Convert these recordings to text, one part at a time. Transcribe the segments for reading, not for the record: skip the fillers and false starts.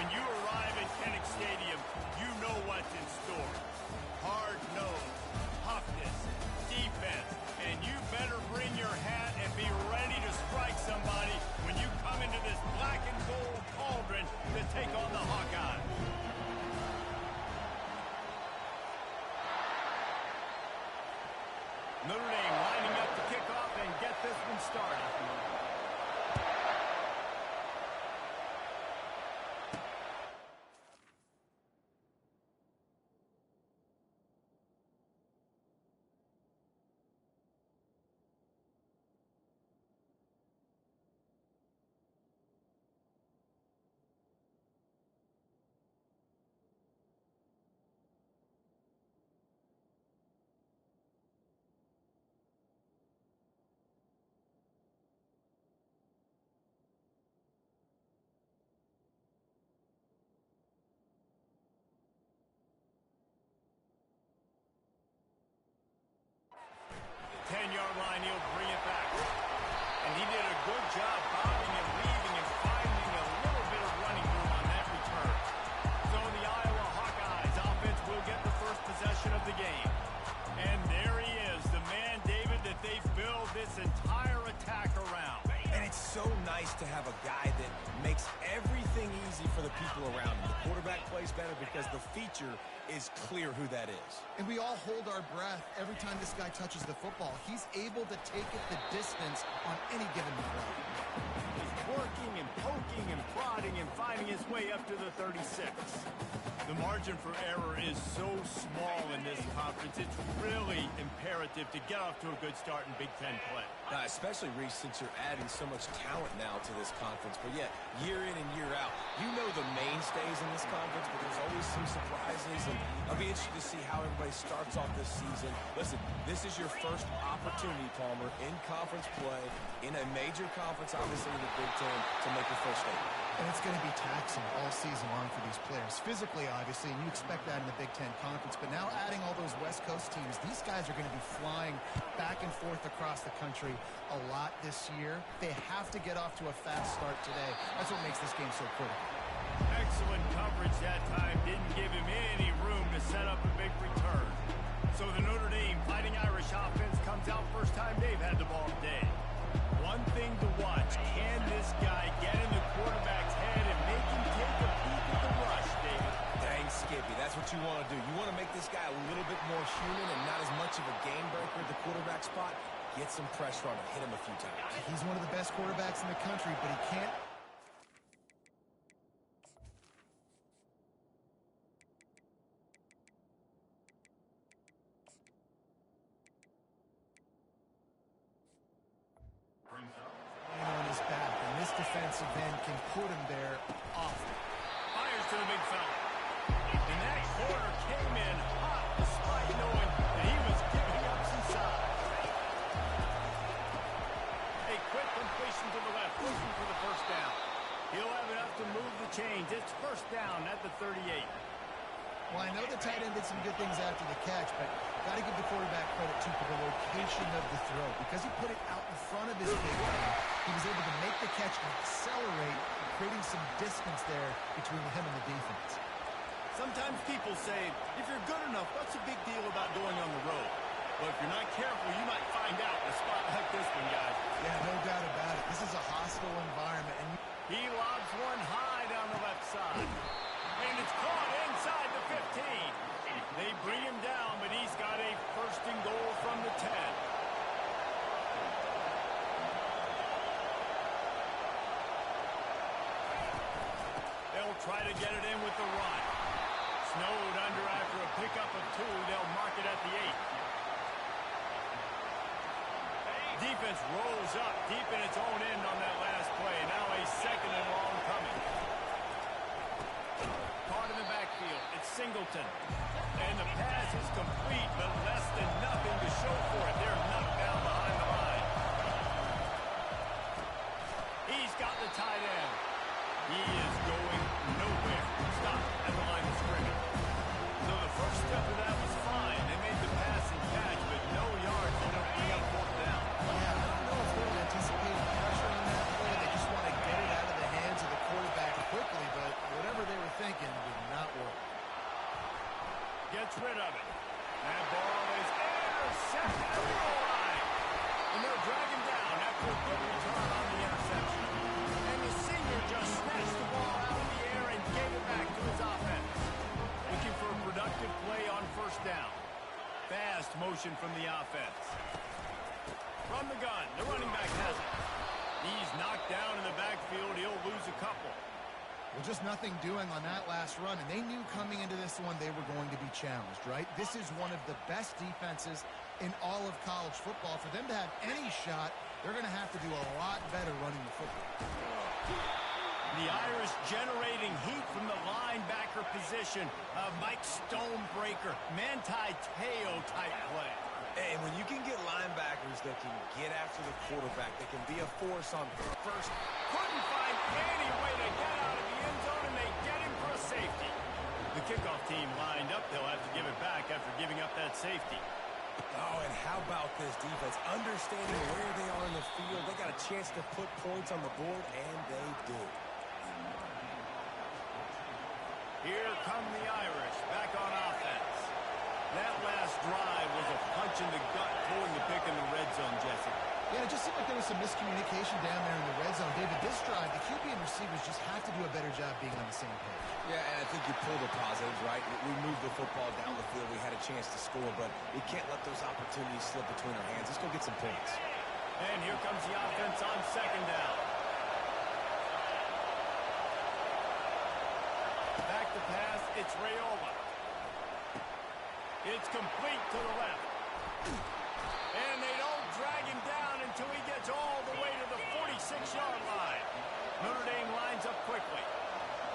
When you arrive at Kinnick Stadium, you know what's in store. Hard-nosed, toughness, defense, and you better bring your hat and be ready to strike somebody when you come into this black and gold cauldron to take on the Hawkeyes. Notre Dame lining up to kick off and get this one started. The 10-yard line, he'll bring it back. And he did a good job bobbing and weaving and finding a little bit of running room on that return. So the Iowa Hawkeyes offense will get the first possession of the game. And there he is, the man, David, that they build this entire attack around. And it's so nice to have a guy that makes everything easy for the people around him. The quarterback plays better because the feature is clear who that is. And we all hold our breath every time this guy touches the football. He's able to take it the distance on any given play. He's working and poking and prodding and finding his way up to the 36. The margin for error is so small in this conference. It's really imperative to get off to a good start in Big Ten play. Especially, Reese, since you're adding so much talent now to this conference. But yet, year in and year out, you know the mainstays in this conference, but there's always some surprises. And I'll be interested to see how everybody starts off this season. Listen, this is your first opportunity, Palmer, in conference play, in a major conference, obviously in the Big Ten, to make your first statement. And it's going to be taxing all season long for these players. Physically, obviously, and you expect that in the Big Ten Conference. But now adding all those West Coast teams, these guys are going to be flying back and forth across the country a lot this year. They have to get off to a fast start today. That's what makes this game so critical. Excellent coverage that time. Didn't give him any room to set up a big return. So the Notre Dame Fighting Irish offense comes out first time they've had the ball today. One thing to watch, can this guy get in the quarterback's head and make him take a peek at the rush, David? Dang, Skippy, that's what you want to do. You want to make this guy a little bit more human and not as much of a game breaker at the quarterback spot. Get some pressure on him, hit him a few times. He's one of the best quarterbacks in the country, but he can't. On his back, and this defensive end can put him there often. Fires to the big fella. And that corner came in hot despite knowing that he was giving up some size. A quick completion to the left, pushing for the first down. He'll have enough to move the chains. It's first down at the 38. Well, I know the tight end did some good things after the catch, but got to give the quarterback credit, too, for the location of the throw. Because he put it out in front of his big man, he was able to make the catch and accelerate, creating some distance there between him and the defense. Sometimes people say, if you're good enough, what's the big deal about going on the road? But if you're not careful, you might find out in a spot like this one, guys. Yeah, no doubt about it. This is a hostile environment. And he lobs one high down the left side. And it's caught inside the 15. They bring him down, but he's got a first and goal from the 10. They'll try to get it in with the run. Snowed under after a pickup of 2. They'll mark it at the 8. Defense rolls up deep in its own end on that last play. Now a second and long coming. Caught in the backfield. It's Singleton. And the pass is complete, but less than nothing to show for it. They're knocked down behind the line. He's got the tight end. He is going nowhere. Stop at the line of scrimmage. So the first step of that was fine. They made the pass and catch, but no yards. They don't bring up fourth down. yeah, I don't know if they're anticipating pressure on that play. They just want to get it out of the hands of the quarterback quickly, but whatever they were Gets rid of it. That ball is intercepted at the goal line. And they'll drag him down after a good return on the interception. And the senior just snatched the ball out of the air and gave it back to his offense. Looking for a productive play on first down. Fast motion from the offense. From the gun, the running back has it. He's knocked down in the backfield. He'll lose a couple. Well, just nothing doing on that last run, and they knew coming into this one they were going to be challenged, right? This is one of the best defenses in all of college football. For them to have any shot, they're going to have to do a lot better running the football. The Irish generating heat from the linebacker position. Mike Stonebreaker, Manti Te'o type play. And when you can get linebackers that can get after the quarterback, that can be a force on first. Couldn't find any way to get out of the end zone, and they get him for a safety. The kickoff team lined up. They'll have to give it back after giving up that safety. Oh, and how about this defense? Understanding where they are in the field. They got a chance to put points on the board, and they do. Here come the Irish back on offense. That last drive was a punch in the gut, pulling the pick in the red zone, Jesse. Yeah, it just seemed like there was some miscommunication down there in the red zone. David, this drive, the QB and receivers just have to do a better job being on the same page. Yeah, and I think you pull the positives, right? We moved the football down the field. We had a chance to score, but we can't let those opportunities slip between our hands. Let's go get some points. And here comes the offense on second down. Back to pass, it's Raiola. It's complete to the left. And they don't drag him down until he gets all the way to the 46-yard line. Notre Dame lines up quickly.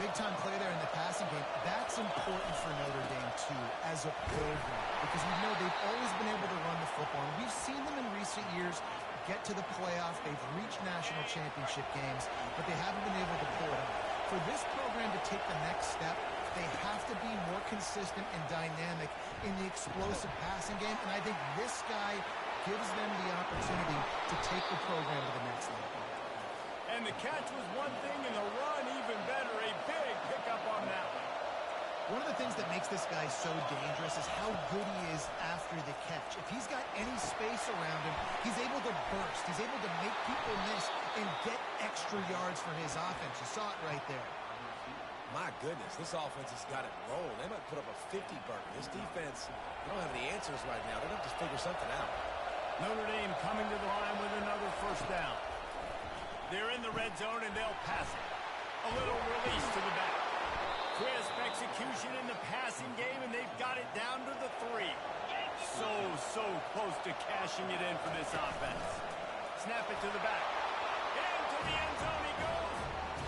Big-time play there in the passing game. That's important for Notre Dame, too, as a program. Because we know they've always been able to run the football. And we've seen them in recent years get to the playoff. They've reached national championship games, but they haven't been able to pull it off. For this program to take the next step, they have to be more consistent and dynamic in the explosive passing game. And I think this guy gives them the opportunity to take the program to the next level. And the catch was one thing, and the run even better. A big pickup on that one. One of the things that makes this guy so dangerous is how good he is after the catch. If he's got any space around him, he's able to burst. He's able to make people miss and get extra yards for his offense. You saw it right there. My goodness, this offense has got it rolled. They might put up a 50-burger. This defense, they don't have any answers right now. They're going to have to figure something out. Notre Dame coming to the line with another first down. They're in the red zone, and they'll pass it. A little release to the back. Crisp execution in the passing game, and they've got it down to the 3. So close to cashing it in for this offense. Snap it to the back. Into the end zone he goes.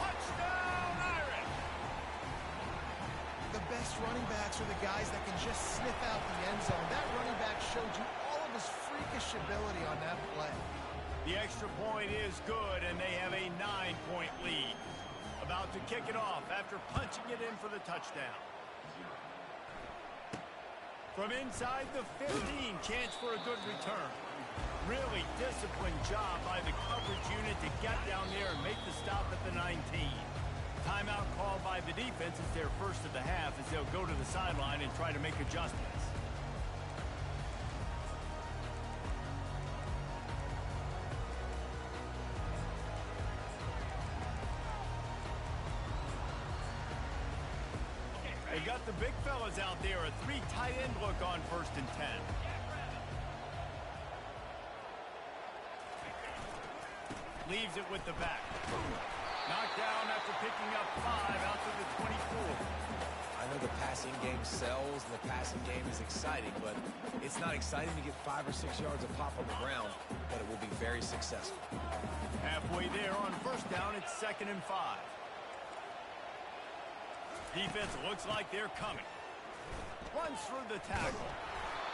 Touchdown, Irish! The best running backs are the guys that can just sniff out the end zone. That running back showed you all of his freakish ability on that play. The extra point is good, and they have a 9-point lead. About to kick it off after punching it in for the touchdown. From inside the 15, chance for a good return. Really disciplined job by the coverage unit to get down there and make the stop at the 19. Timeout called by the defense is their first of the half as they'll go to the sideline and try to make adjustments. They got the big fellas out there, a 3 tight end look on 1st and 10. Leaves it with the back. Knocked down after picking up 5 out to the 24. I know the passing game sells, and the passing game is exciting, but it's not exciting to get 5 or 6 yards of pop on the ground, but it will be very successful. Halfway there on first down, it's 2nd and 5. Defense looks like they're coming. Runs through the tackle.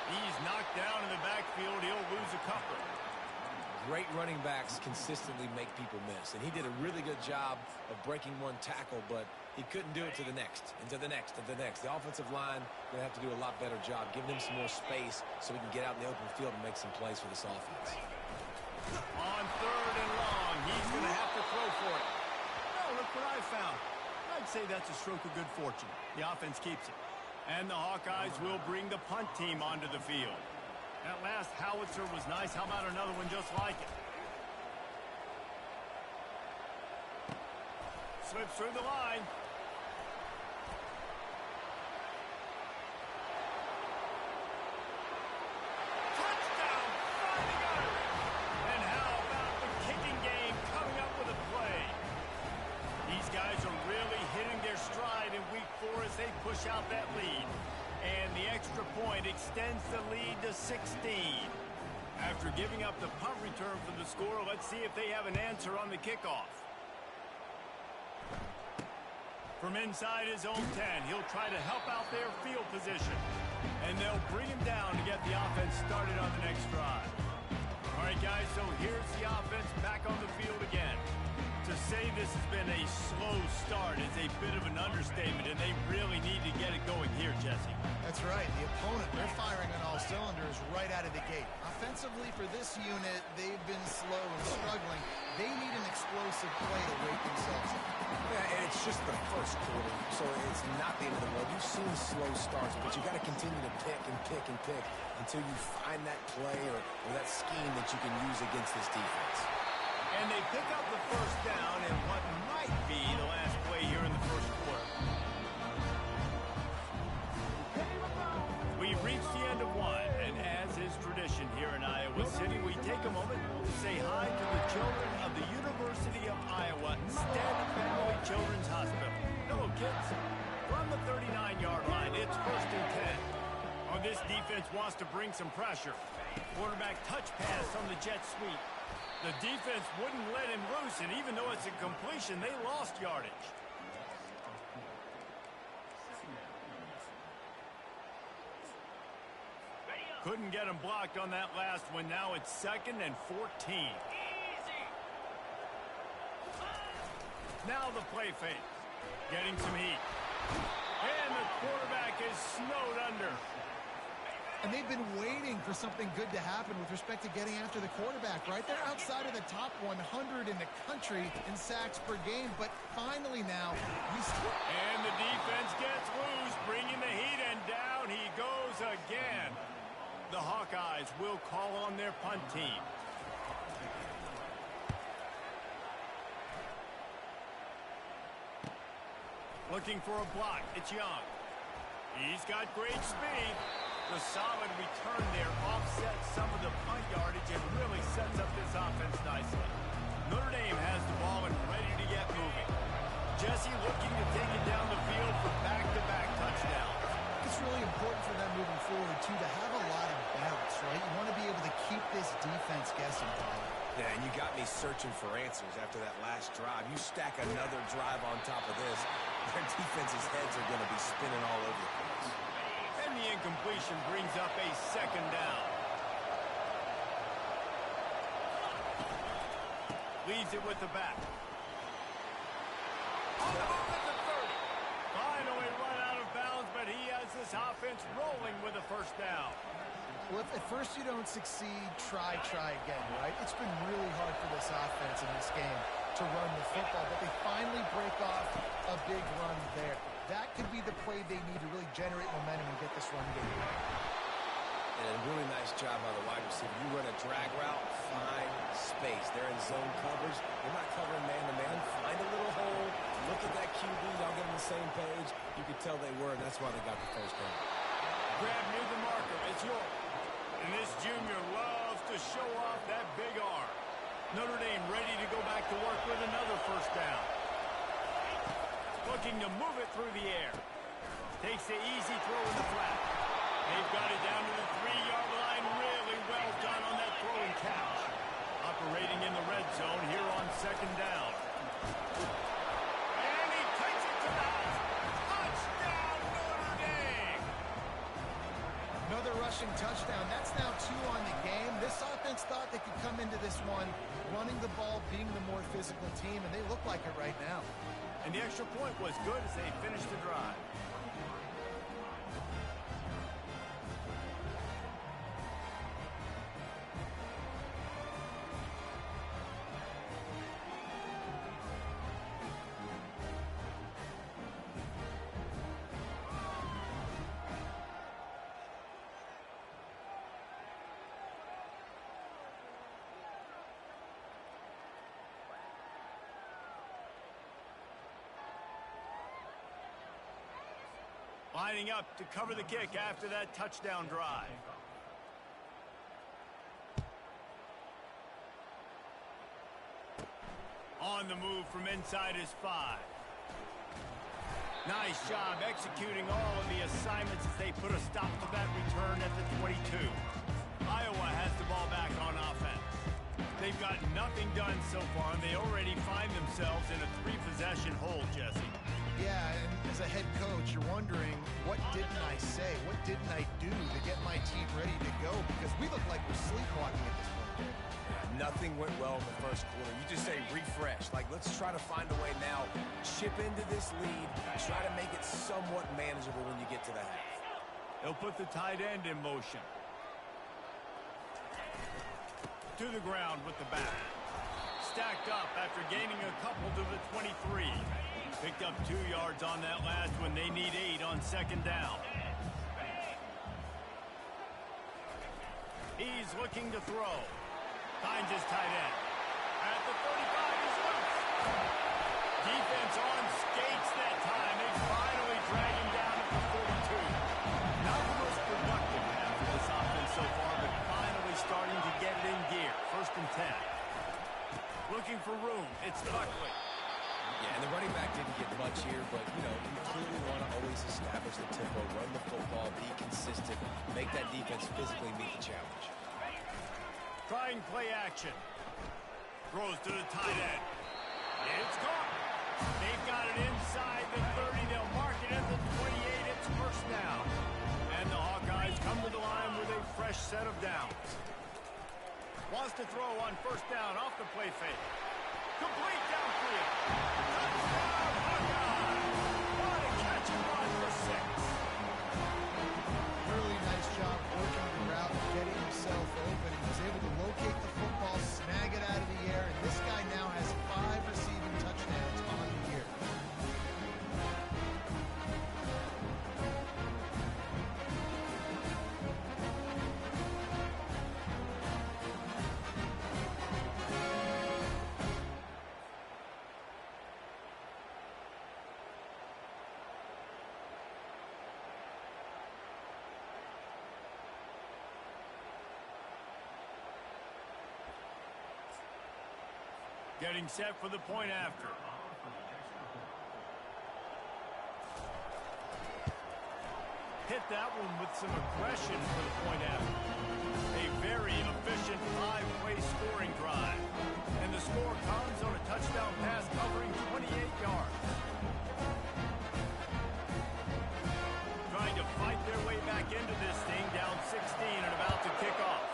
He's knocked down in the backfield. He'll lose a couple. Great running backs consistently make people miss, and he did a really good job of breaking one tackle, but he couldn't do it to the next, and to the next, and to the next. The offensive line going to have to do a lot better job, giving him some more space so we can get out in the open field and make some plays for this offense. On 3rd and long, he's going to have to throw for it. Oh, look what I found. I'd say that's a stroke of good fortune. The offense keeps it. And the Hawkeyes will bring the punt team onto the field. That last howitzer was nice. How about another one just like it? Slips through the line. Touchdown! Finally got it! And how about the kicking game coming up with a play? These guys are really hitting their stride in week 4 as they push out that lead. And the extra point extends the lead to 16. After giving up the punt return for the score, let's see if they have an answer on the kickoff. From inside his own 10, he'll try to help out their field position. And they'll bring him down to get the offense started on the next drive. All right, guys, so here's the offense back on the field again. To say this has been a slow start is a bit of an understatement, and they really need to get it going here, Jesse. That's right. The opponent, they're firing on all cylinders right out of the gate. Offensively, for this unit, they've been slow and struggling. They need an explosive play to wake themselves up. Yeah, and it's just the first quarter, so it's not the end of the world. You've seen slow starts, but you got to continue to pick and pick and pick until you find that play or that scheme that you can use against this defense. And they pick up the first down in what might be the last play here in the first quarter. We've reached the end of one, and as is tradition here in Iowa City, we take a moment to say hi to the children of the University of Iowa Stanton Family Children's Hospital. Hello, kids. From the 39-yard line, it's 1st and 10. Oh, this defense wants to bring some pressure. Quarterback touch pass on the jet sweep. The defense wouldn't let him loose, and even though it's a completion, they lost yardage. Couldn't get him blocked on that last one. Now it's 2nd and 14. Now the play fake. Getting some heat. And the quarterback is snowed under. And they've been waiting for something good to happen with respect to getting after the quarterback, right? They're outside of the top 100 in the country in sacks per game, but finally now, and the defense gets loose, bringing the heat, and down he goes again. The Hawkeyes will call on their punt team. Looking for a block, it's Young. He's got great speed. The solid return there offsets some of the punt yardage and really sets up this offense nicely. Notre Dame has the ball and ready to get moving. Jesse looking to take it down the field for back-to-back touchdowns. It's really important for them moving forward, too, to have a lot of bounce, right? You want to be able to keep this defense guessing, Paul. Yeah, and you got me searching for answers after that last drive. You stack another drive on top of this, their defense's heads are going to be spinning all over the place. And the incompletion brings up a 2nd down. Leaves it with the back. On the move at the 30. Finally run out of bounds, but he has this offense rolling with a 1st down. Well, if at first you don't succeed, try again, right? It's been really hard for this offense in this game to run the football, but they finally break off a big run there. That could be the play they need to really generate momentum and get this run game. And a really nice job by the wide receiver. You run a drag route, find space. They're in zone coverage. They're not covering man-to-man. Find a little hole. Look at that QB. Y'all get on the same page. You could tell they were, and that's why they got the 1st down. Grab near the marker. It's York. And this junior loves to show off that big arm. Notre Dame ready to go back to work with another 1st down. Looking to move it through the air. Takes the easy throw in the flat. They've got it down to the 3-yard line. Really well done on that throw and catch. Operating in the red zone here on 2nd down. And he takes it to the house. Touchdown, Notre Dame! Another rushing touchdown. That's now 2 on the game. This offense thought they could come into this one running the ball, being the more physical team, and they look like it right now. And the extra point was good as they finished the drive. Lining up to cover the kick after that touchdown drive. On the move from inside his 5. Nice job executing all of the assignments as they put a stop to that return at the 22. Iowa has the ball back on offense. They've got nothing done so far, and they already find themselves in a 3-possession hole, Jesse. Yeah, and as a head coach, you're wondering, what didn't I say? What didn't I do to get my team ready to go? Because we look like we're sleepwalking at this point. Nothing went well in the first quarter. You just say refresh. Like, let's try to find a way now. Chip into this lead. Try to make it somewhat manageable when you get to the half. They'll put the tight end in motion. To the ground with the back. Stacked up after gaining a couple to the 23. Picked up 2 yards on that last one. They need 8 on second down. He's looking to throw. Finds his tight end. At the 35, he's loose. Defense on skates that time. They finally drag him down at the 42. Not the most productive half of this offense so far, but finally starting to get it in gear. 1st and 10. Looking for room. It's Buckley. Yeah, and the running back didn't get much here, but, you know, you clearly want to always establish the tempo, run the football, be consistent, make that defense physically meet the challenge. Trying play action. Throws to the tight end. It's caught. They've got it inside the 30. They'll mark it at the 28. It's 1st down. And the Hawkeyes come to the line with a fresh set of downs. Wants to throw on 1st down off the play fake. Complete downfield. Touchdown, Hawkeyes. What a catch and run for 6. Really nice job working the route and getting himself open. He was able to locate the football, snag it out of the air, and this guy now has 5 receiving touchdowns on the year. Getting set for the point after. Hit that one with some aggression for the point after. A very efficient 5-play scoring drive. And the score comes on a touchdown pass covering 28 yards. Trying to fight their way back into this thing, down 16 and about to kick off.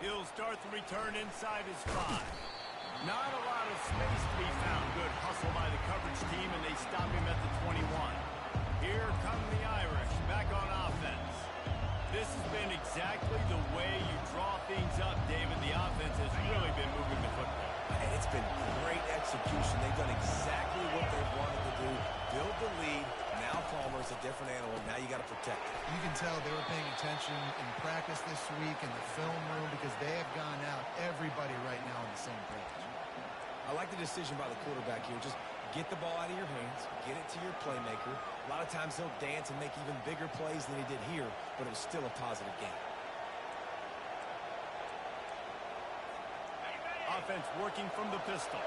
He'll start the return inside his 5. Not a lot of space to be found. Good hustle by the coverage team, and they stop him at the 21. Here come the Irish, back on offense. This has been exactly the way you draw things up, David. The offense has really been moving the football. And it's been great execution. They've done exactly what they've wanted to do. Build the lead. Now Palmer's a different animal. Now you got to protect it. You can tell they were paying attention in practice this week in the film room because they have gone out, everybody right now on the same page. I like the decision by the quarterback here. Just get the ball out of your hands, get it to your playmaker. A lot of times he'll dance and make even bigger plays than he did here, but it was still a positive game. Offense working from the pistol.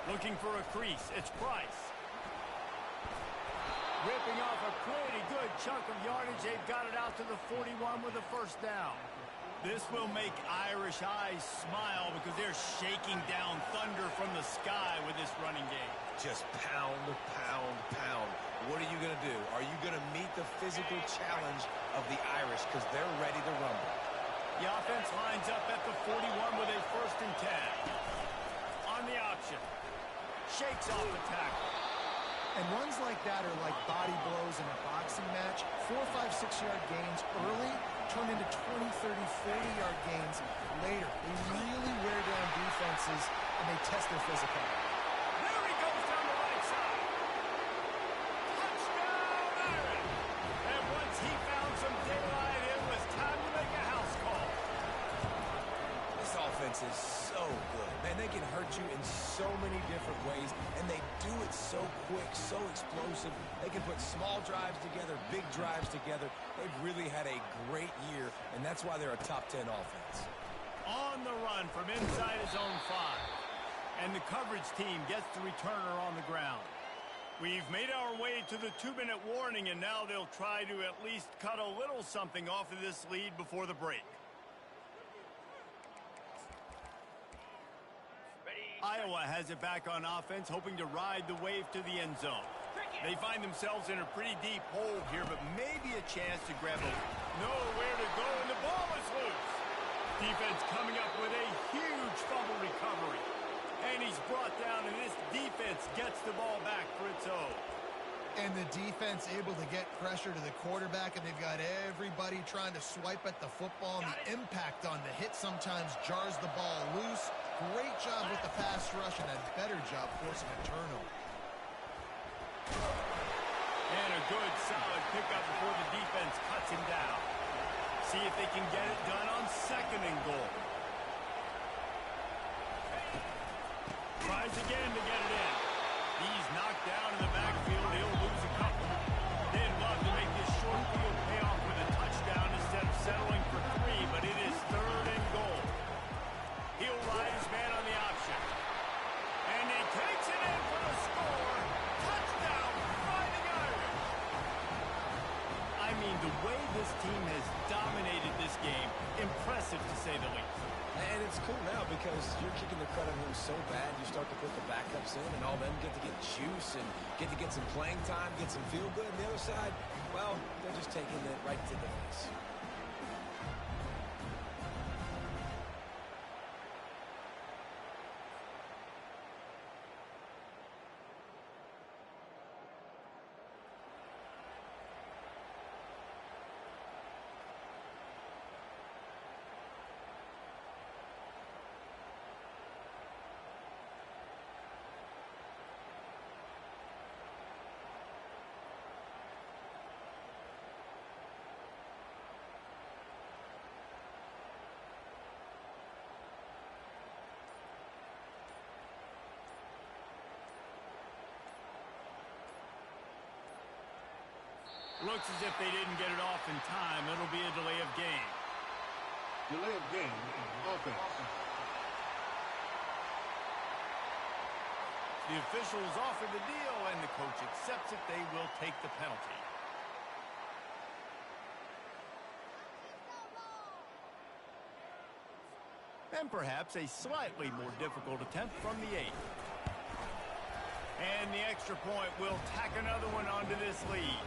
Looking for a crease. It's Price. Ripping off a pretty good chunk of yardage. They've got it out to the 41 with a 1st down. This will make Irish eyes smile because they're shaking down thunder from the sky with this running game. Just pound, pound, pound. What are you going to do? Are you going to meet the physical challenge of the Irish because they're ready to rumble? The offense lines up at the 41 with a 1st and 10. On the option. Shakes off the tackle. And runs like that are like body blows in a boxing match. 4, 5, 6-yard gains early turn into 20, 30, 40-yard gains later. They really wear down defenses, and they test their physicality. There he goes down the right side. Touchdown, Irish! And once he found some daylight, it was time to make a house call. This offense is so good. Man, they they can hurt you in so many different ways, and they do it so quick, so explosive. They can put small drives together, big drives together. They've really had a great year, and that's why they're a top 10 offense. On the run from inside his own 5. And the coverage team gets the returner on the ground. We've made our way to the 2-minute warning, and now they'll try to at least cut a little something off of this lead before the break. Iowa has it back on offense, hoping to ride the wave to the end zone. They find themselves in a pretty deep hole here, but maybe a chance to grab a nowhere to go, and the ball is loose. Defense coming up with a huge fumble recovery. And he's brought down, and this defense gets the ball back for its own. And the defense able to get pressure to the quarterback, and they've got everybody trying to swipe at the football, and the impact on the hit sometimes jars the ball loose. Great job with the pass rush, and a better job forcing a turnover. And a good, solid pickup before the defense cuts him down. See if they can get it done on 2nd and goal. Tries again to get it in. He's knocked down in the backfield. He'll lose a couple. They'd love to make this short field pay off with a touchdown instead of settling for 3, but it is 3rd and goal. He'll ride his man on the option. And he takes it in for the score. Touchdown, Fighting Irish. I mean, the way this team has dominated this game, impressive to say the least. And it's cool now because you're kicking the credit room so bad, you start to put the backups in, and all them get to get juice and get to get some playing time, get some feel good. And the other side, well, they're just taking it right to the face. Looks as if they didn't get it off in time. It'll be a delay of game. Delay of game, offense. The officials offer the deal, and the coach accepts it. They will take the penalty. And perhaps a slightly more difficult attempt from the 8. And the extra point will tack another one onto this lead.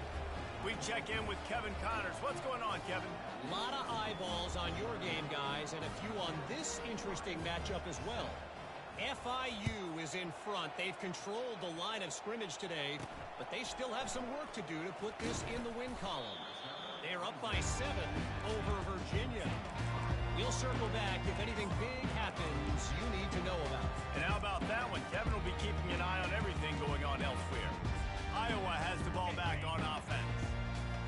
We check in with Kevin Connors. What's going on, Kevin? A lot of eyeballs on your game, guys, and a few on this interesting matchup as well. FIU is in front. They've controlled the line of scrimmage today, but they still have some work to do to put this in the win column. They're up by 7 over Virginia. We'll circle back if anything big happens you need to know about. And how about that one? Kevin will be keeping an eye on everything going on elsewhere. Iowa has the ball back on offense.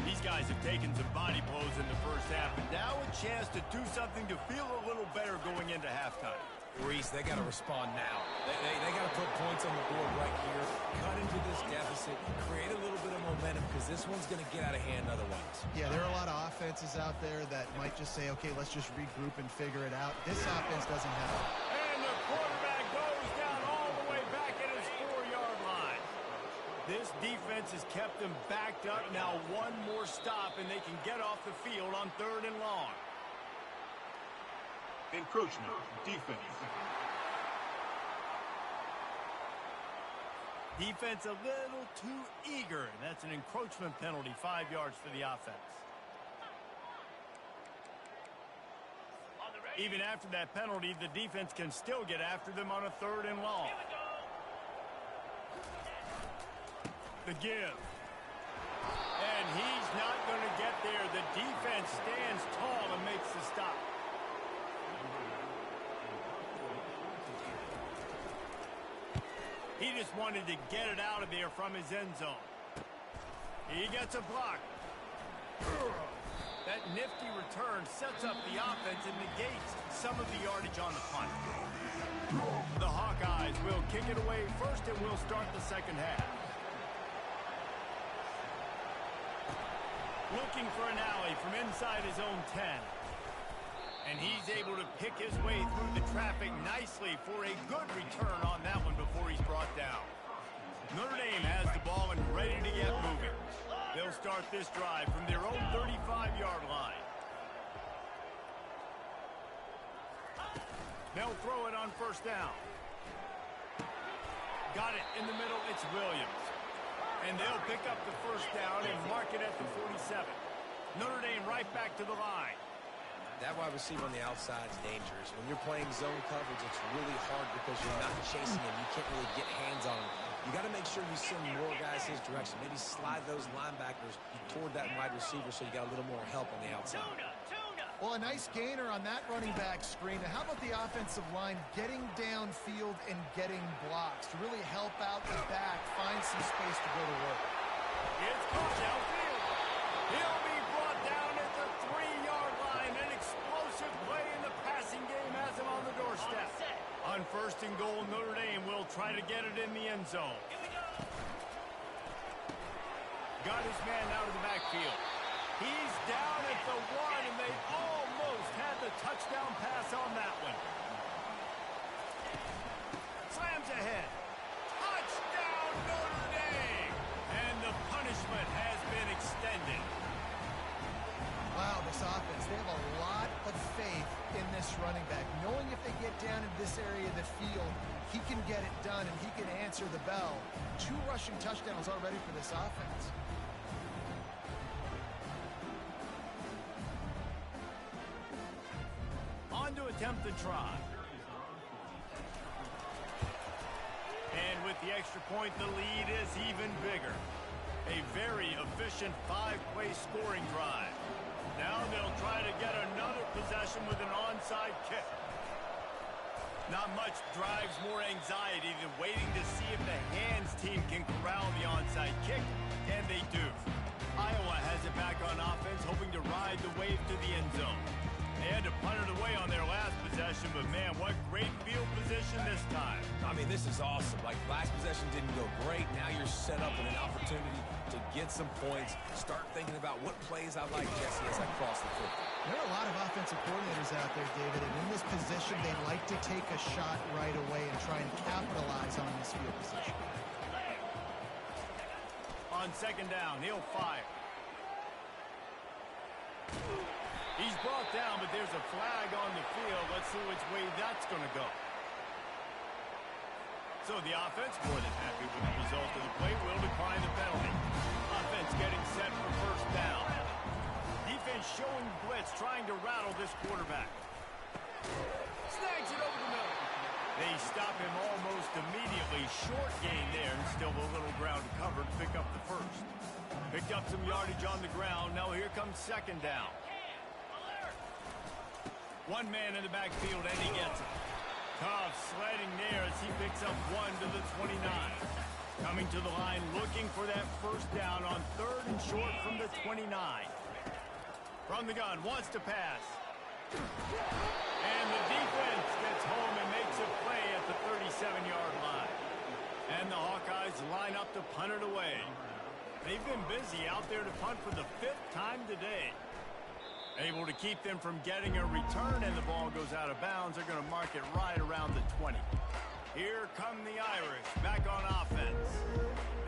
These guys have taken some body blows in the first half, but now a chance to do something to feel a little better going into halftime. Reese, they got to respond now. They got to put points on the board right here, cut into this deficit, create a little bit of momentum, because this one's going to get out of hand otherwise. Yeah, there are a lot of offenses out there that might just say, okay, let's just regroup and figure it out. This offense doesn't have it. And the quarterback goes down all the way back at his 4-yard line. This defense has kept them backed up. Now one more stop, and they can get off the field on 3rd and long. Encroachment, defense. Defense a little too eager. That's an encroachment penalty, 5 yards for the offense. Even after that penalty, the defense can still get after them on a 3rd and long. The give. And he's not going to get there. The defense stands tall and makes the stop. He just wanted to get it out of there from his end zone. He gets a block. That nifty return sets up the offense and negates some of the yardage on the punt. The Hawkeyes will kick it away first, and we'll start the second half. Looking for an alley from inside his own 10. And he's able to pick his way through the traffic nicely for a good return on that one before he's brought down. Notre Dame has the ball and ready to get moving. They'll start this drive from their own 35-yard line. They'll throw it on first down. Got it in the middle. It's Williams. And they'll pick up the first down and mark it at the 47. Notre Dame right back to the line. That wide receiver on the outside is dangerous. When you're playing zone coverage, it's really hard because you're not chasing him. You can't really get hands on him. You got to make sure you send more guys his direction. Maybe slide those linebackers toward that wide receiver so you got a little more help on the outside. Well, a nice gainer on that running back screen. Now, how about the offensive line getting downfield and getting blocks to really help out the back, find some space to go to work? It's caught downfield. He'll be brought down at the 3-yard line. An explosive play in the passing game has him on the doorstep. On first and goal, Notre Dame will try to get it in the end zone. Got his man out of the backfield. He's down at the 1, and they almost had the touchdown pass on that one. Slams ahead. Touchdown, Notre Dame! And the punishment has been extended. Wow, this offense, they have a lot of faith in this running back, knowing if they get down in this area of the field, he can get it done and he can answer the bell. 2 rushing touchdowns already for this offense. On to attempt the try. And with the extra point, the lead is even bigger. A very efficient 5-play scoring drive. Now they'll try to get another possession with an onside kick. Not much drives more anxiety than waiting to see if the hands team can corral the onside kick, and they do. Iowa has it back on offense, hoping to ride the wave to the end zone. They had to punt it away on their last possession, but man, what great field position this time. I mean, this is awesome. Like, last possession didn't go great. Now you're set up with an opportunity to get some points. Start thinking about what plays I like, Jesse, as I cross the field. There are a lot of offensive coordinators out there, David, and in this position, they'd like to take a shot right away and try and capitalize on this field position. On second down, he'll fire. He's brought down, but there's a flag on the field. Let's see which way that's going to go. So the offense, more than happy with the result of the play, will decline the penalty. Offense getting set for first down. Defense showing blitz, trying to rattle this quarterback. Snags it over the middle. They stop him almost immediately. Short gain there, and still a little ground to cover to pick up the first. Picked up some yardage on the ground. Now here comes second down. One man in the backfield, and he gets it. Tough sledding there as he picks up 1 to the 29. Coming to the line, looking for that first down on third and short from the 29. From the gun, wants to pass. And the defense gets home and makes a play at the 37-yard line. And the Hawkeyes line up to punt it away. They've been busy out there to punt for the 5th time today. Able to keep them from getting a return, and the ball goes out of bounds. They're going to mark it right around the 20. Here come the Irish, back on offense.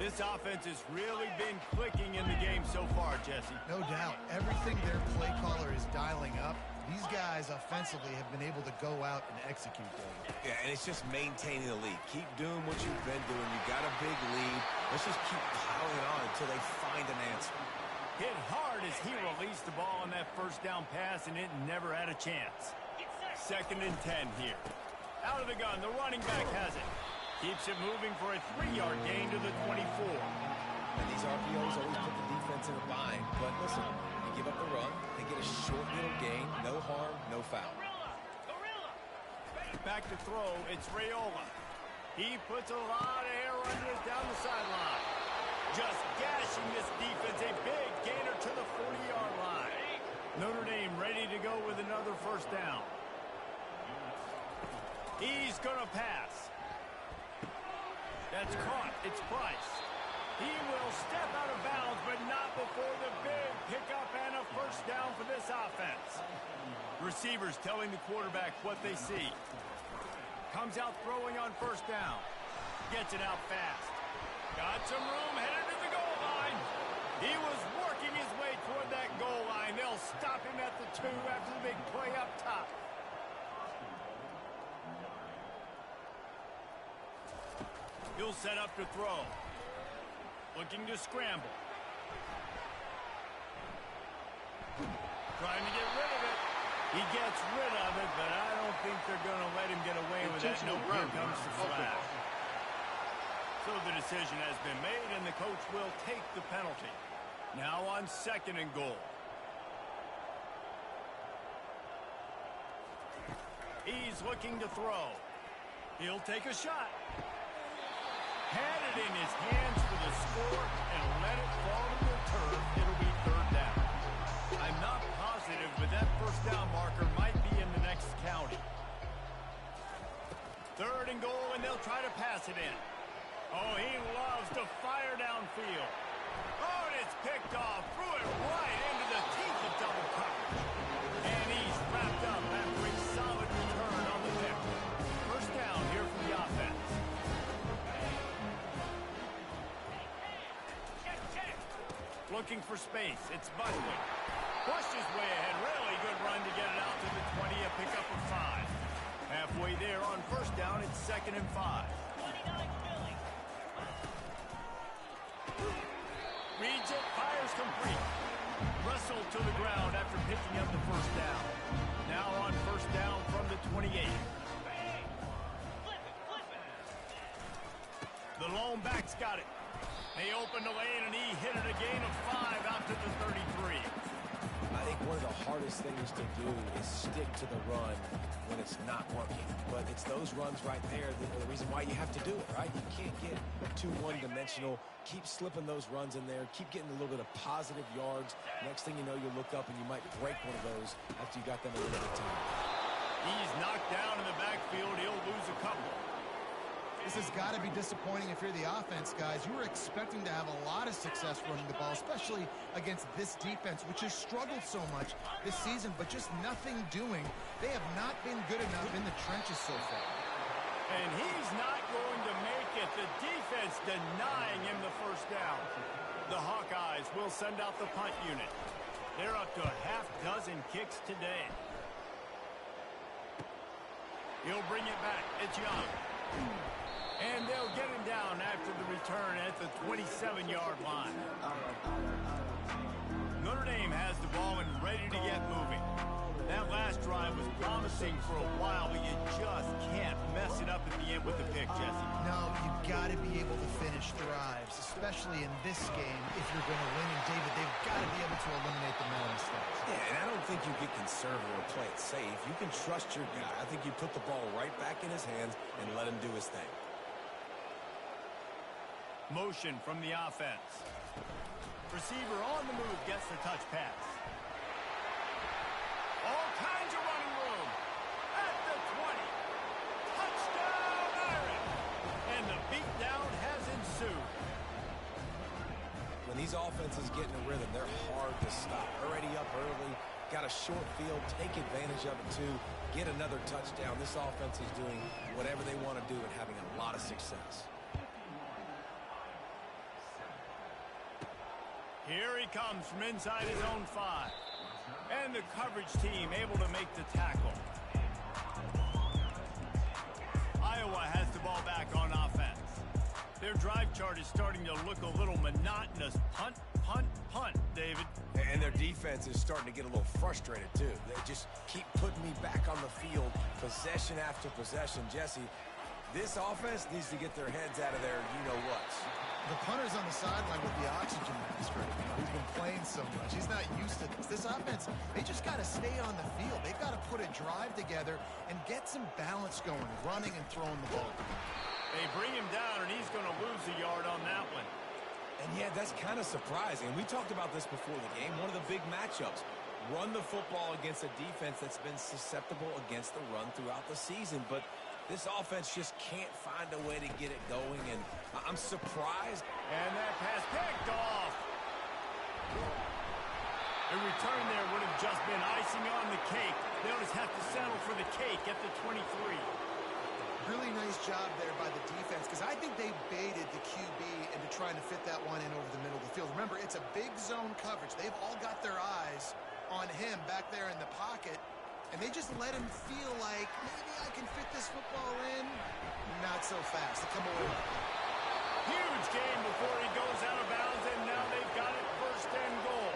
This offense has really been clicking in the game so far, Jesse. No doubt. Everything their play caller is dialing up, these guys offensively have been able to go out and execute, David. Yeah, and it's just maintaining the lead. Keep doing what you've been doing. You got a big lead. Let's just keep piling on until they find an answer. Hit hard as he released the ball on that first down pass, and it never had a chance. Second and 10 here. Out of the gun, the running back has it. Keeps it moving for a 3-yard gain to the 24. And these RPOs always put the defense in a bind. But listen, you give up the run, they get a short little gain, no harm, no foul. Back to throw, it's Raiola. He puts a lot of air under it down the sideline. Just gashing this defense, a big gainer to the 40-yard line. Notre Dame ready to go with another first down. He's going to pass. That's caught. It's Price. He will step out of bounds, but not before the big pickup and a first down for this offense. Receivers telling the quarterback what they see. Comes out throwing on first down. Gets it out fast. Got some room, headed to the goal line. He was working his way toward that goal line. They'll stop him at the 2 after the big play up top. He'll set up to throw. Looking to scramble. Trying to get rid of it. He gets rid of it, but I don't think they're going to let him get away with that. No, here comes the flag. So the decision has been made, and the coach will take the penalty. Now on 2nd and goal. He's looking to throw. He'll take a shot. Had it in his hands for the score and let it fall to the turf. It'll be 3rd down. I'm not positive, but that first down marker might be in the next county. 3rd and goal, and they'll try to pass it in. Oh, he loves to fire downfield. Oh, and it's picked off. Threw it right into the teeth of double coverage. And he's wrapped up after a solid return on the pick. First down here for the offense. Looking for space. It's Buckley. Pushed his way ahead. Really good run to get it out to the 20. A pickup of 5. Halfway there on first down. It's 2nd and 5. Reads it. Fires complete. Wrestled to the ground after picking up the first down. Now on first down from the 28. The lone back's got it. They opened the lane, and he hit it a gain of 5 out to the 33. I think one of the hardest things to do is stick to the run when it's not working. But it's those runs right there that are the reason why you have to do it, right? You can't get too one-dimensional. Keep slipping those runs in there. Keep getting a little bit of positive yards. Next thing you know, you'll look up, and you might break one of those after you got them a little bit of time. He's knocked down in the backfield. He'll lose a couple. This has got to be disappointing if you're the offense, guys. You were expecting to have a lot of success running the ball, especially against this defense, which has struggled so much this season, but just nothing doing. They have not been good enough in the trenches so far. And he's not going to make it. The defense denying him the first down. The Hawkeyes will send out the punt unit. They're up to a half-dozen kicks today. He'll bring it back. It's Young. And they'll get him down after the return at the 27-yard line. Notre Dame has the ball and ready to get moving. That last drive was promising for a while, but you just can't mess it up at the end with the pick, Jesse. No, you've got to be able to finish drives, especially in this game if you're going to win. And, David, they've got to be able to eliminate the mental mistakes. Yeah, and I don't think you get conservative or play it safe. You can trust your guy. I think you put the ball right back in his hands and let him do his thing. Motion from the offense. Receiver on the move gets the touch pass. All kinds of running room. At the 20. Touchdown, Irish. And the beatdown has ensued. When these offenses get in a rhythm, they're hard to stop. Already up early, got a short field, take advantage of it too, get another touchdown. This offense is doing whatever they want to do and having a lot of success. Here he comes from inside his own 5. And the coverage team able to make the tackle. Iowa has the ball back on offense. Their drive chart is starting to look a little monotonous. Punt, punt, punt, David. And their defense is starting to get a little frustrated, too. They just keep putting me back on the field, possession after possession. Jesse, this offense needs to get their heads out of there, you-know-whats. The punter's on the sideline with the oxygen mask right now. He's been playing so much. He's not used to this. This offense, they just got to stay on the field. They've got to put a drive together and get some balance going, running and throwing the ball. They bring him down, and he's going to lose a yard on that one. And, yeah, that's kind of surprising. We talked about this before the game. One of the big matchups. Run the football against a defense that's been susceptible against the run throughout the season. But This offense just can't find a way to get it going, and I'm surprised. And that pass picked off. A return there would have just been icing on the cake. They'll just have to settle for the cake at the 23. Really nice job there by the defense, because I think they baited the QB into trying to fit that one in over the middle of the field. Remember, it's a big zone coverage. They've all got their eyes on him back there in the pocket, and they just let him feel like, maybe I can fit this football in. Not so fast. They come away with it. Huge game before he goes out of bounds, and now they've got it first and goal.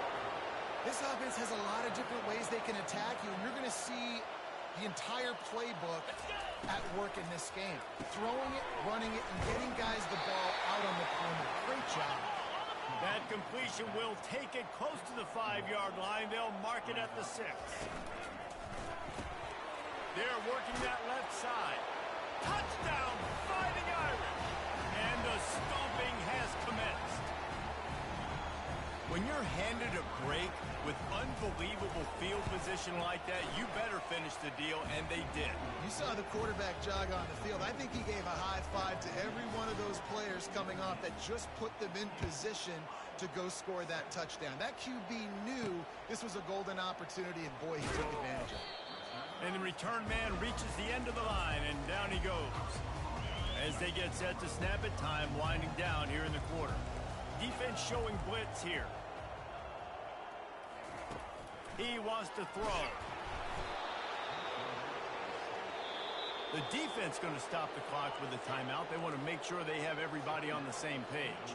This offense has a lot of different ways they can attack you, and you're going to see the entire playbook at work in this game. Throwing it, running it, and getting guys the ball out on the perimeter. Great job. That completion will take it close to the 5-yard line. They'll mark it at the 6. They're working that left side. Touchdown, Fighting Irish. And the stomping has commenced. When you're handed a break with unbelievable field position like that, you better finish the deal, and they did. You saw the quarterback jog on the field. I think he gave a high five to every one of those players coming off that just put them in position to go score that touchdown. That QB knew this was a golden opportunity, and boy, he took advantage of it. And the return man reaches the end of the line, and down he goes. As they get set to snap it, time winding down here in the quarter. Defense showing blitz here. He wants to throw. The defense going to stop the clock with a timeout. They want to make sure they have everybody on the same page.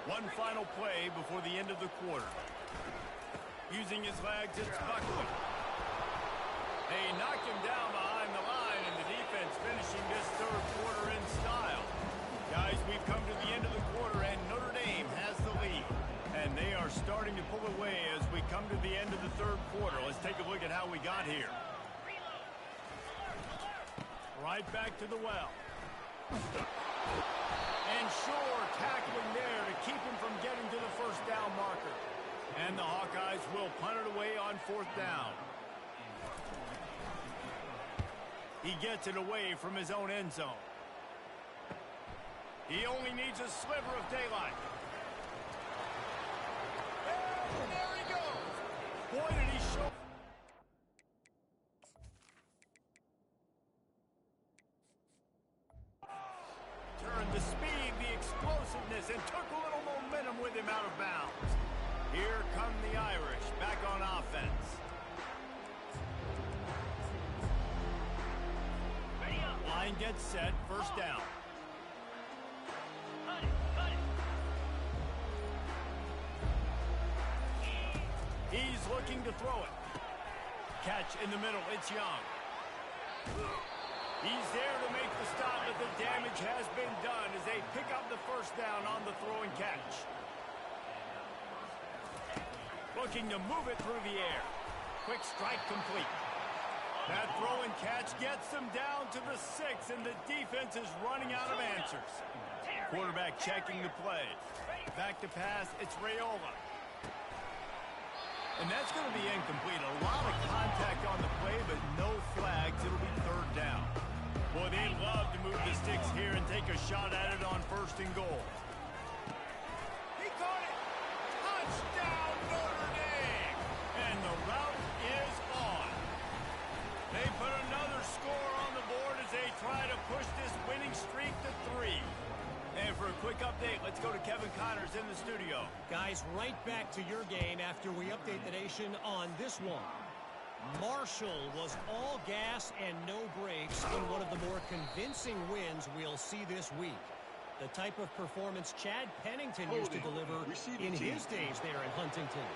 One final play before the end of the quarter. Using his legs, it's Buckley. They knock him down behind the line, and the defense finishing this third quarter in style. Guys, we've come to the end of the quarter, and Notre Dame has the lead. And they are starting to pull away as we come to the end of the third quarter. Let's take a look at how we got here. Right back to the well. And sure, tackling there to keep him from getting to the first down marker. And the Hawkeyes will punt it away on fourth down. He gets it away from his own end zone. He only needs a sliver of daylight. And there he goes. Boy, did he show. Turned the speed, the explosiveness, and took a little momentum with him out of bounds. Here come the Irish back on offense. Line gets set, first down. He's looking to throw it. Catch in the middle, it's Young. He's there to make the stop, but the damage has been done as they pick up the first down on the throw and catch. Looking to move it through the air. Quick strike complete. That throw and catch gets them down to the 6, and the defense is running out of answers. Quarterback checking the play. Back to pass, it's Raiola. And that's going to be incomplete. A lot of contact on the play, but no flags. It'll be third down. Boy, they love to move the sticks here and take a shot at it on first and goal. He caught it! Touchdown, Notre Dame! And the route is on. They put another score on the board as they try to push this winning streak to 3. And for a quick update, let's go to Kevin Connors in the studio. Guys, right back to your game after we update the nation on this one. Marshall was all gas and no brakes in one of the more convincing wins we'll see this week. The type of performance Chad Pennington used to deliver in his days there in Huntington.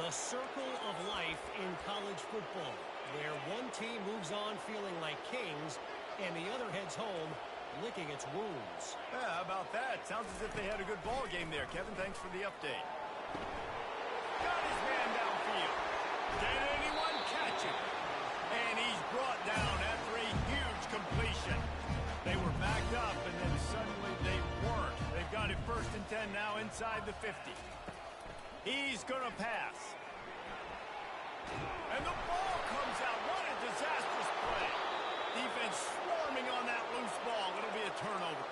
The circle of life in college football, where one team moves on feeling like kings and the other heads home licking its wounds. Yeah, how about that? Sounds as if they had a good ball game there. Kevin, thanks for the update. Got his man downfield. Can anyone catch him? And he's brought down after a huge completion. They were backed up, and then suddenly they weren't. They've got it first and 10 now inside the 50. He's going to pass. And the ball comes out. What a disastrous play. Defense swarming on that loose ball. It'll be a turnover.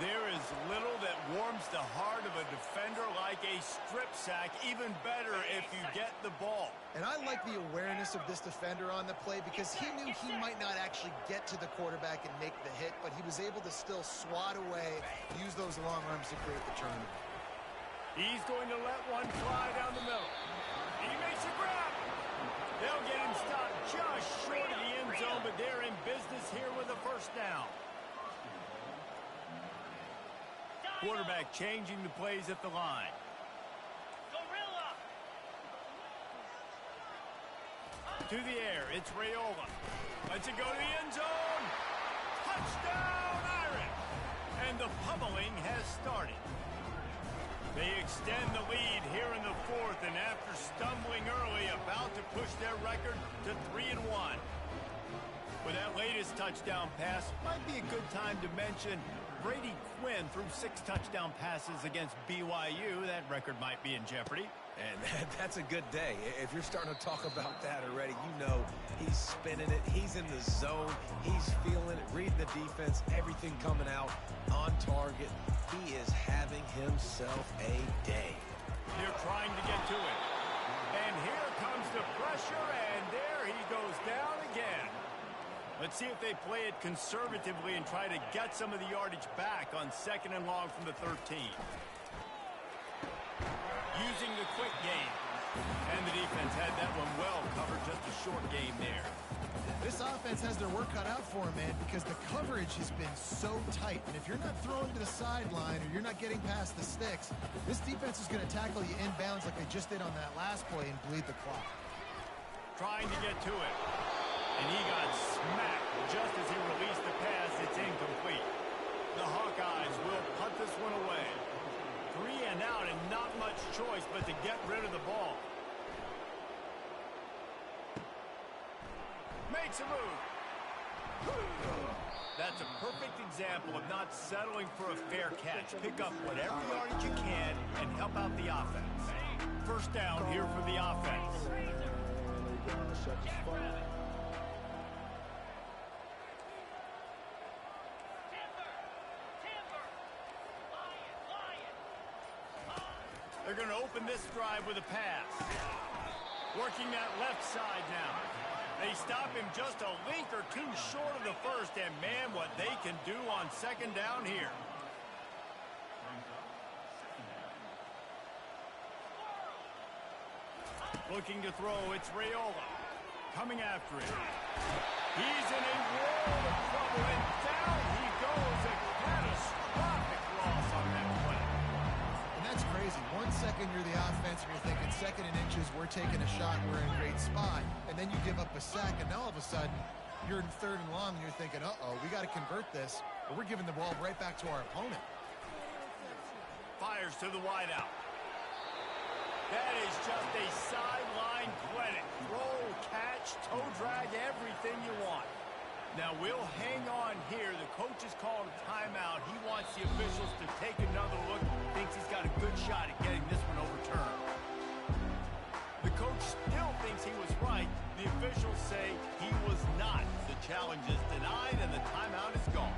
There is little that warms the heart of a defender like a strip sack. Even better if you get the ball. And I like the awareness of this defender on the play because he knew he might not actually get to the quarterback and make the hit, but he was able to still swat away, use those long arms to create the turnover. He's going to let one fly down the middle. He makes a grab. They'll get him stopped just short of the end zone, but they're in business here with a first down. Quarterback changing the plays at the line. To the air, it's Raiola. Lets it go to the end zone. Touchdown, Irish! And the pummeling has started. They extend the lead here in the fourth, and after stumbling early, about to push their record to 3-1. With that latest touchdown pass, might be a good time to mention Brady Quinn threw 6 touchdown passes against BYU. That record might be in jeopardy. And that's a good day. If you're starting to talk about that already, you know he's spinning it. He's in the zone. He's feeling it, reading the defense, everything coming out on target. He is having himself a day. They're trying to get to it. And here comes the pressure, and there he goes down again. Let's see if they play it conservatively and try to get some of the yardage back on 2nd and long from the 13. Using the quick game. And the defense had that one well covered, just a short game there. This offense has their work cut out for them, man, because the coverage has been so tight. And if you're not throwing to the sideline or you're not getting past the sticks, this defense is going to tackle you inbounds like they just did on that last play and bleed the clock. Trying to get to it. And he got smacked just as he released the pass. It's incomplete. The Hawkeyes will punt this one away. 3 and out and not much choice but to get rid of the ball. Makes a move. That's a perfect example of not settling for a fair catch. Pick up whatever yardage you can and help out the offense. First down here for the offense. They're going to open this drive with a pass. Working that left side now. They stop him just a length or two short of the first, and man, what they can do on 2nd down here. Looking to throw, it's Raiola. Coming after it. He's in a world of trouble, and down he goes. A catastrophic loss on that play. And that's crazy. 1 second you're the offense and you're thinking 2nd and inches, we're taking a shot, we're in a great spot. And then you give up a sack, and now all of a sudden you're in 3rd and long and you're thinking, uh-oh, we got to convert this, or we're giving the ball right back to our opponent. Fires to the wideout. That is just a sideline clinic. Roll, catch, toe drag, everything you want. Now we'll hang on here. The coach is calling a timeout. He wants the officials to take another look. Thinks he's got a good shot at getting this one overturned. The coach still thinks he was right. The officials say he was not. The challenge is denied and the timeout is gone.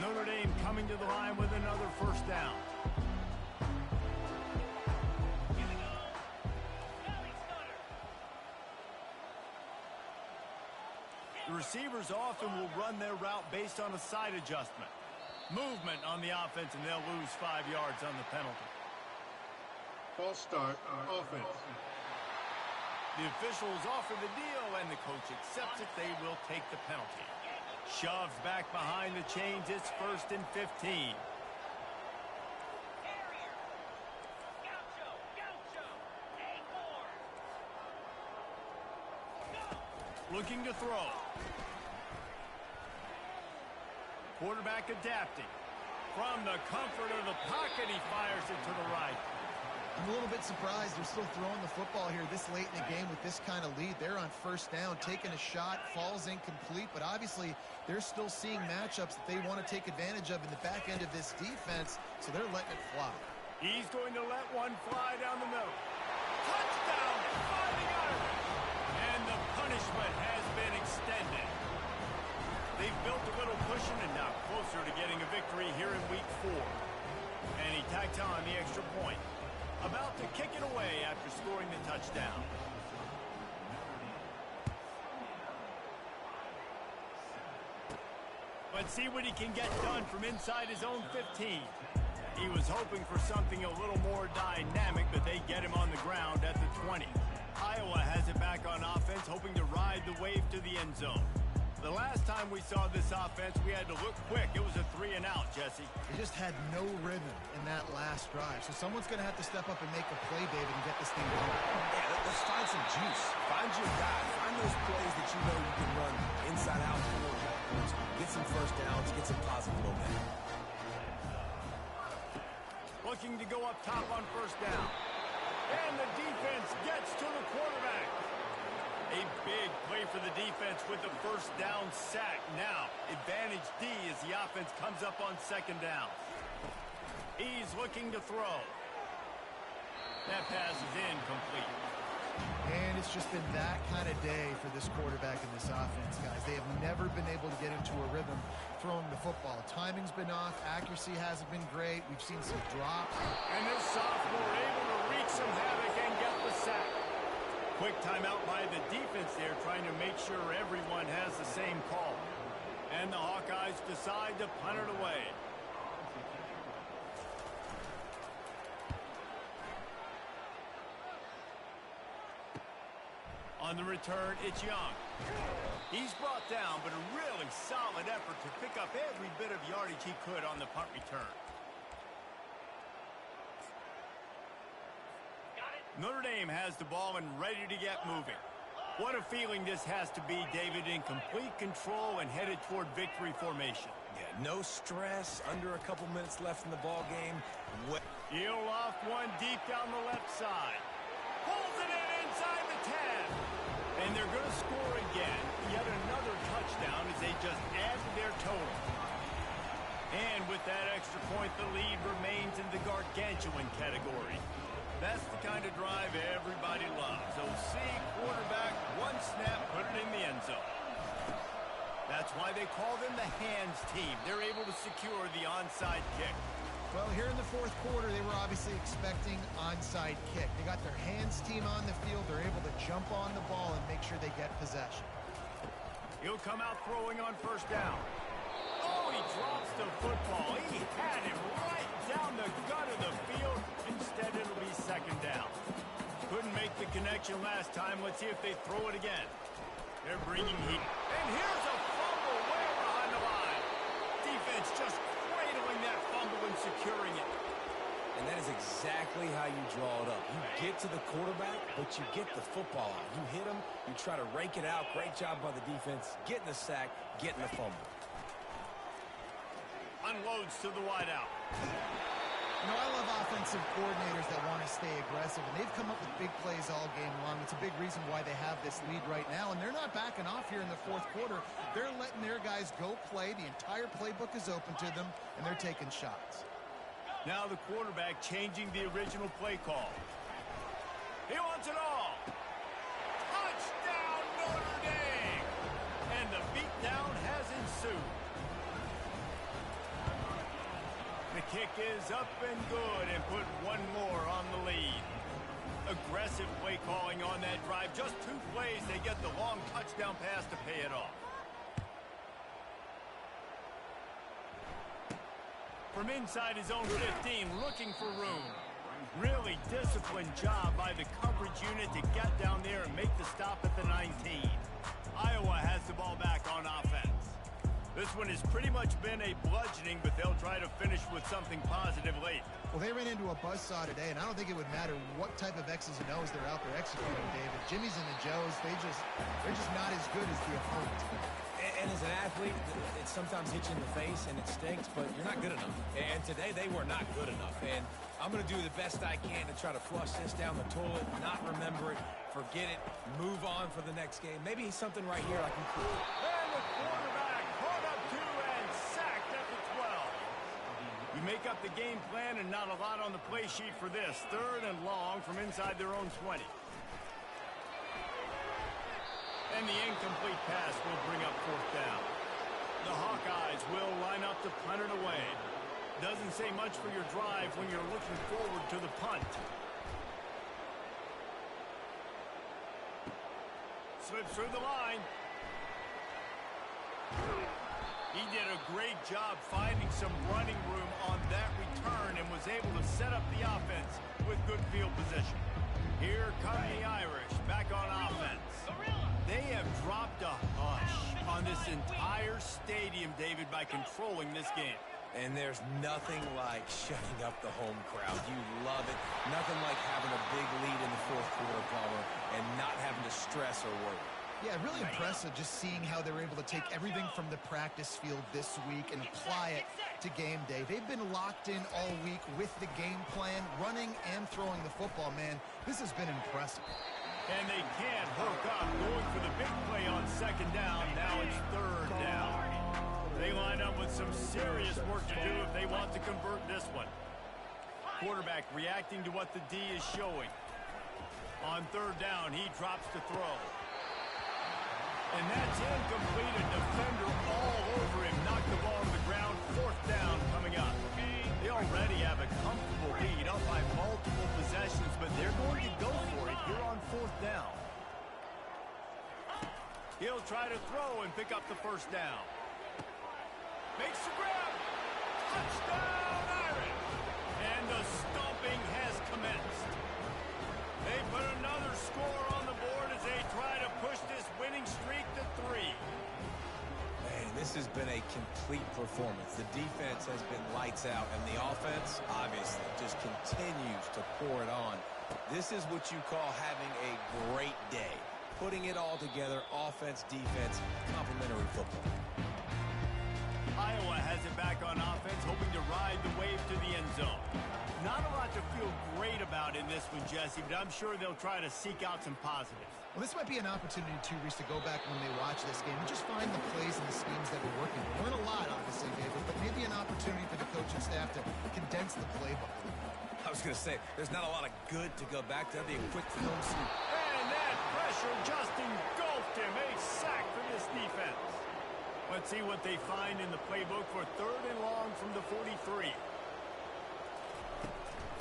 Notre Dame coming to the line with another first down. The receivers often will run their route based on a side adjustment. Movement on the offense, and they'll lose 5 yards on the penalty. False start, offense. The officials offer the deal, and the coach accepts it. They will take the penalty. Shoves back behind the chains. It's 1st and 15. Looking to throw. Quarterback adapting. From the comfort of the pocket, he fires it to the right. I'm a little bit surprised they're still throwing the football here this late in the game with this kind of lead. They're on 1st down, taking a shot, falls incomplete, but obviously they're still seeing matchups that they want to take advantage of in the back end of this defense, so they're letting it fly. He's going to let one fly down the middle. Touchdown, Fighting Irish! And the punishment has been extended. They've built a little cushion and now closer to getting a victory here in week 4. And he tacked on the extra point. About to kick it away after scoring the touchdown. Let's see what he can get done from inside his own 15. He was hoping for something a little more dynamic, but they get him on the ground at the 20. Iowa has it back on offense, hoping to ride the wave to the end zone. The last time we saw this offense, we had to look quick. It was a 3-and-out, Jesse. They just had no rhythm in that last drive. So someone's going to have to step up and make a play, David, and get this thing going. Yeah, let's find some juice. Find your guy. Find those plays that you know you can run inside out, forward, backwards, get some first downs, get some positive momentum. Looking to go up top on first down. And the defense gets to the quarterback. A big play for the defense with the first down sack. Now, advantage D as the offense comes up on second down. He's looking to throw. That pass is incomplete. And it's just been that kind of day for this quarterback and this offense, guys. They have never been able to get into a rhythm throwing the football. Timing's been off. Accuracy hasn't been great. We've seen some drops. And this sophomore able to wreak some havoc and get the sack. Quick timeout by the defense there, trying to make sure everyone has the same call. And the Hawkeyes decide to punt it away. On the return, it's Young. He's brought down, but a really solid effort to pick up every bit of yardage he could on the punt return. Notre Dame has the ball and ready to get moving. What a feeling this has to be, David, in complete control and headed toward victory formation. Yeah, no stress, under a couple minutes left in the ball game. He'll off one deep down the left side. Pulls it in inside the 10. And they're going to score again. Yet another touchdown as they just add to their total. And with that extra point, the lead remains in the gargantuan category. That's the kind of drive everybody loves. OC, quarterback, one snap, put it in the end zone. That's why they call them the hands team. They're able to secure the onside kick. Well, here in the fourth quarter, they were obviously expecting onside kick. They got their hands team on the field. They're able to jump on the ball and make sure they get possession. He'll come out throwing on first down. Oh, he drops the football. He had it right down the gut of the field. Instead, it'll be second down. Couldn't make the connection last time. Let's see if they throw it again. They're bringing heat. And here's a fumble way behind the line. Defense just cradling that fumble and securing it. And that is exactly how you draw it up. You get to the quarterback, but you get the football out. You hit him, you try to rake it out. Great job by the defense. Getting the sack, getting the fumble. Unloads to the wideout. You know, I love offensive coordinators that want to stay aggressive, and they've come up with big plays all game long. It's a big reason why they have this lead right now, and they're not backing off here in the fourth quarter. They're letting their guys go play. The entire playbook is open to them, and they're taking shots. Now the quarterback changing the original play call. He wants it all. Touchdown, Notre Dame! And the beatdown has ensued. The kick is up and good and put one more on the lead. Aggressive play calling on that drive. Just 2 plays, they get the long touchdown pass to pay it off. From inside his own 15, looking for room. Really disciplined job by the coverage unit to get down there and make the stop at the 19. Iowa has the ball back on offense. This one has pretty much been a bludgeoning, but they'll try to finish with something positive late. Well, they ran into a buzzsaw today, and I don't think it would matter what type of X's and O's they're out there executing, David. Jimmy's and the Joes, they're just not as good as the opponent. And as an athlete, it sometimes hits you in the face and it stinks, but you're not good enough. And today they were not good enough. And I'm going to do the best I can to try to flush this down the toilet, not remember it, forget it, move on for the next game. Maybe something right here I can prove. And the quarterback caught up to and sacked at the 12. You make up the game plan and not a lot on the play sheet for this. 3rd and long from inside their own 20. And the incomplete pass will bring up fourth down. The Hawkeyes will line up to punt it away. Doesn't say much for your drive when you're looking forward to the punt. Slips through the line. He did a great job finding some running room on that return and was able to set up the offense with good field position. Here come the Irish back on offense. They have dropped a hush on this entire stadium, David, by controlling this game. And there's nothing like shutting up the home crowd. You love it. Nothing like having a big lead in the fourth quarter, Palmer, and not having to stress or worry. Yeah, really impressive just seeing how they were able to take everything from the practice field this week and apply it to game day. They've been locked in all week with the game plan, running and throwing the football, man. This has been impressive. And they can't hook up, going for the big play on second down. Now it's third down. They line up with some serious work to do if they want to convert this one. Quarterback reacting to what the D is showing. On third down, he drops to throw. And that's incomplete. A defender all over him. Knocked the ball to the ground. Fourth down coming up. They already have a comfortable lead up by multiple possessions, but they're going to go for it here on fourth down. He'll try to throw and pick up the first down. Makes the grab. Touchdown, Irish. And the stomping has commenced. They put another score on the board as they try to push this winning streak to 3. Man, this has been a complete performance. The defense has been lights out, and the offense, obviously, just continues to pour it on. This is what you call having a great day. Putting it all together, offense, defense, complementary football. Iowa has it back on offense, hoping to ride the wave to the end zone. Not a lot to feel great about in this one, Jesse, but I'm sure they'll try to seek out some positives. Well, this might be an opportunity, too, Reese, to go back when they watch this game and just find the plays and the schemes that we're working with. Learn a lot, obviously, David, but maybe an opportunity for the coaching staff to condense the playbook. I was going to say, there's not a lot of good to go back to. That'd be a quick film sweep. And that pressure just engulfed him. A sack for this defense. Let's see what they find in the playbook for third and long from the 43.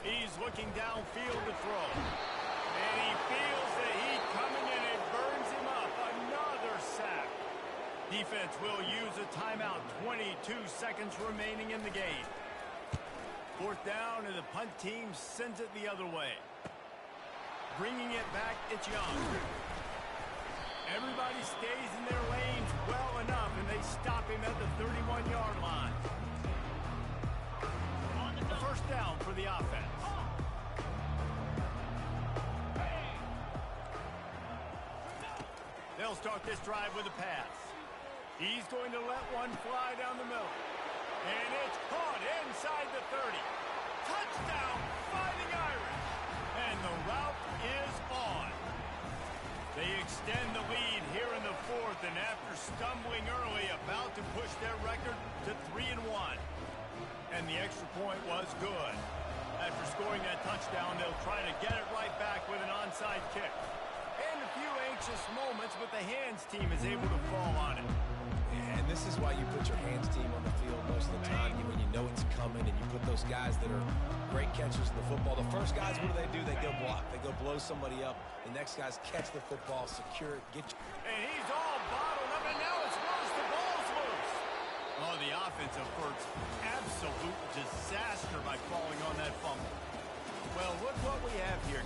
He's looking downfield to throw. And he feels the heat coming and it burns him up. Another sack. Defense will use a timeout. 22 seconds remaining in the game. Fourth down and the punt team sends it the other way. Bringing it back, it's Young. Everybody stays in their lanes well enough, and they stop him at the 31-yard line. The first down for the offense. They'll start this drive with a pass. He's going to let one fly down the middle. And it's caught inside the 30. Touchdown, Fighting Irish. And the route is on. They extend the lead here in the fourth, and after stumbling early, about to push their record to 3-1. And the extra point was good. After scoring that touchdown, they'll try to get it right back with an onside kick. And a few anxious moments, but the hands team is able to fall on it. And this is why you put your hands team on the field most of the time when you know it's coming, and you put those guys that are great catchers in the football. The first guys, what do? They go block. They go blow somebody up. The next guys catch the football, secure it, get you. And he's all bottled up, and now it's loose. The ball's loose. Oh, the offense averts absolute disaster by falling on that fumble. Well, look what we have here.